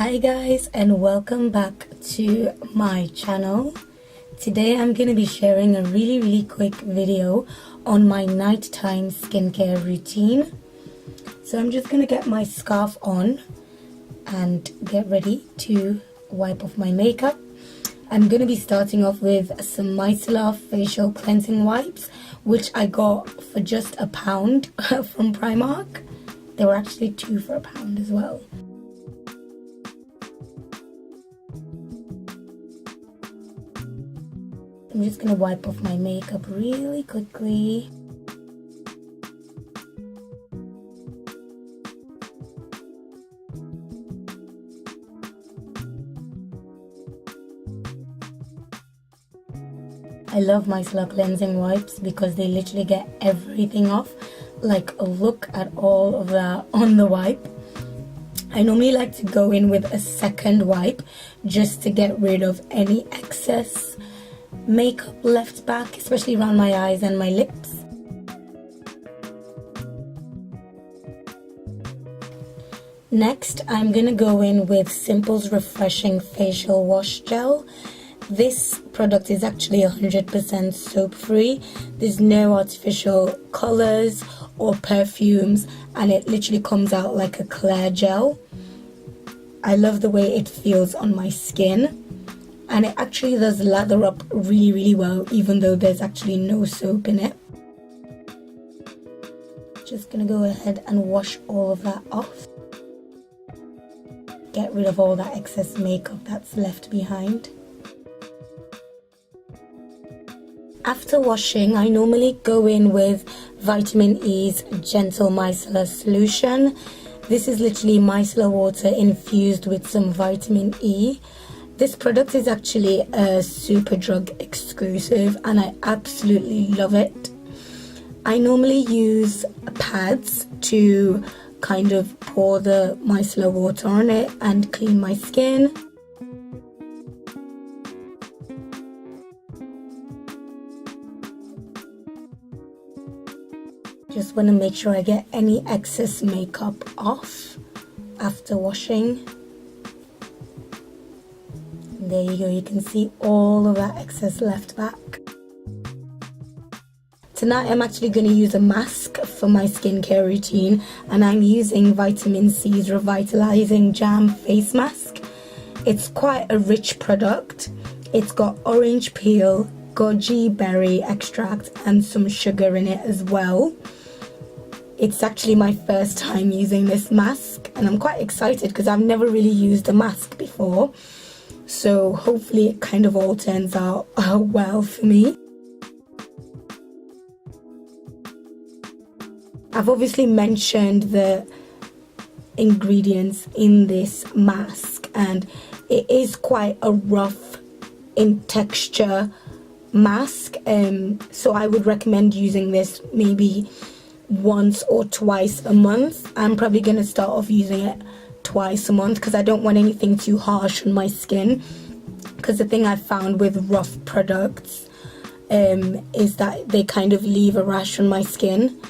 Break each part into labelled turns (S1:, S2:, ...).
S1: Hi guys, and welcome back to my channel. Today I'm going to be sharing a really quick video on my nighttime skincare routine. So I'm just going to get my scarf on and get ready to wipe off my makeup. I'm going to be starting off with some Micellar facial cleansing wipes, which I got for just £1 from Primark. They were actually 2 for £1 as well. I'm just going to wipe off my makeup really quickly. I love Micellar cleansing wipes because they literally get everything off. Like, look at all of that on the wipe. I normally like to go in with a second wipe just to get rid of any excess makeup left back, especially around my eyes and my lips. Next, I'm gonna go in with Simple's Refreshing Facial Wash Gel. This product is actually 100% soap free. There's no artificial colors or perfumes, and it literally comes out like a clear gel. I love the way it feels on my skin. And it actually does lather up really well, even though there's actually no soap in it. Just gonna go ahead and wash all of that off. Get rid of all that excess makeup that's left behind. After washing, I normally go in with Vitamin E's Gentle Micellar Solution. This is literally micellar water infused with some vitamin E. This product is actually a Superdrug exclusive and I absolutely love it. I normally use pads to kind of pour the micellar water on it and clean my skin. Just want to make sure I get any excess makeup off after washing. There you go, you can see all of that excess left back. Tonight I'm actually going to use a mask for my skincare routine, and I'm using Vitamin C's Revitalising Jam Face Mask. It's quite a rich product. It's got orange peel, goji berry extract and some sugar in it as well. It's actually my first time using this mask and I'm quite excited because I've never really used a mask before. So hopefully it kind of all turns out well for me. I've obviously mentioned the ingredients in this mask, and it is quite a rough in texture mask. So I would recommend using this maybe once or twice a month. I'm probably going to start off using it twice a month because I don't want anything too harsh on my skin, because the thing I've found with rough products is that they kind of leave a rash on my skin.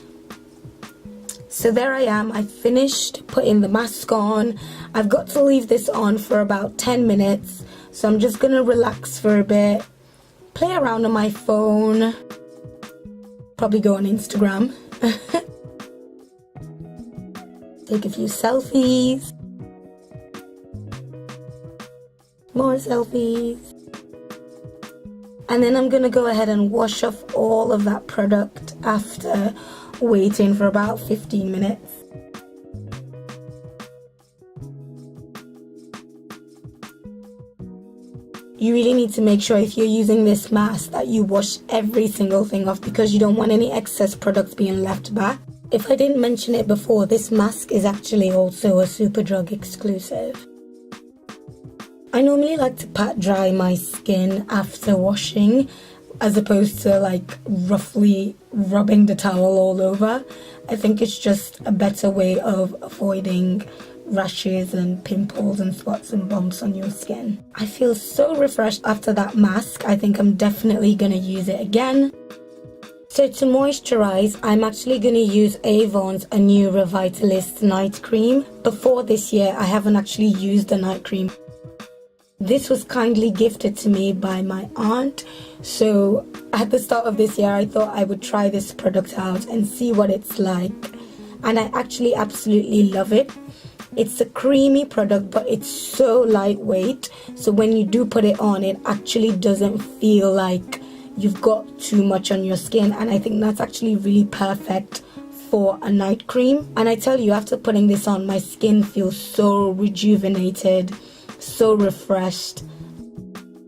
S1: So there I am, I finished putting the mask on. I've got to leave this on for about 10 minutes, so I'm just gonna relax for a bit, play around on my phone, probably go on Instagram, take a few selfies. More selfies. And then I'm going to go ahead and wash off all of that product after waiting for about 15 minutes. You really need to make sure if you're using this mask that you wash every single thing off, because you don't want any excess products being left back. If I didn't mention it before, this mask is actually also a Superdrug exclusive. I normally like to pat dry my skin after washing, as opposed to like roughly rubbing the towel all over. I think it's just a better way of avoiding rashes and pimples and spots and bumps on your skin. I feel so refreshed after that mask. I think I'm definitely gonna use it again. So to moisturize, I'm actually going to use Avon's Anew Revitalising Night Cream. Before this year, I haven't actually used the night cream. This was kindly gifted to me by my aunt. So at the start of this year, I thought I would try this product out and see what it's like. And I actually absolutely love it. It's a creamy product, but it's so lightweight. So when you do put it on, it actually doesn't feel like you've got too much on your skin, and I think that's actually really perfect for a night cream. And I tell you, after putting this on, my skin feels so rejuvenated, so refreshed.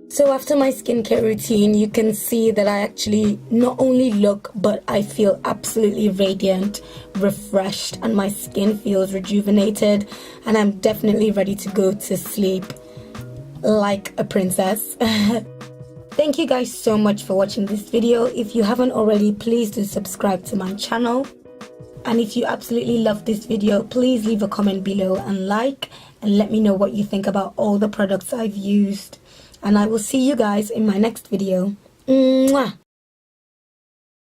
S1: So after my skincare routine, you can see that I actually not only look, but I feel absolutely radiant, refreshed, and my skin feels rejuvenated, and I'm definitely ready to go to sleep like a princess. Thank you guys so much for watching this video. If you haven't already, please do subscribe to my channel. And if you absolutely love this video, please leave a comment below and like, and let me know what you think about all the products I've used. And I will see you guys in my next video. Mwah!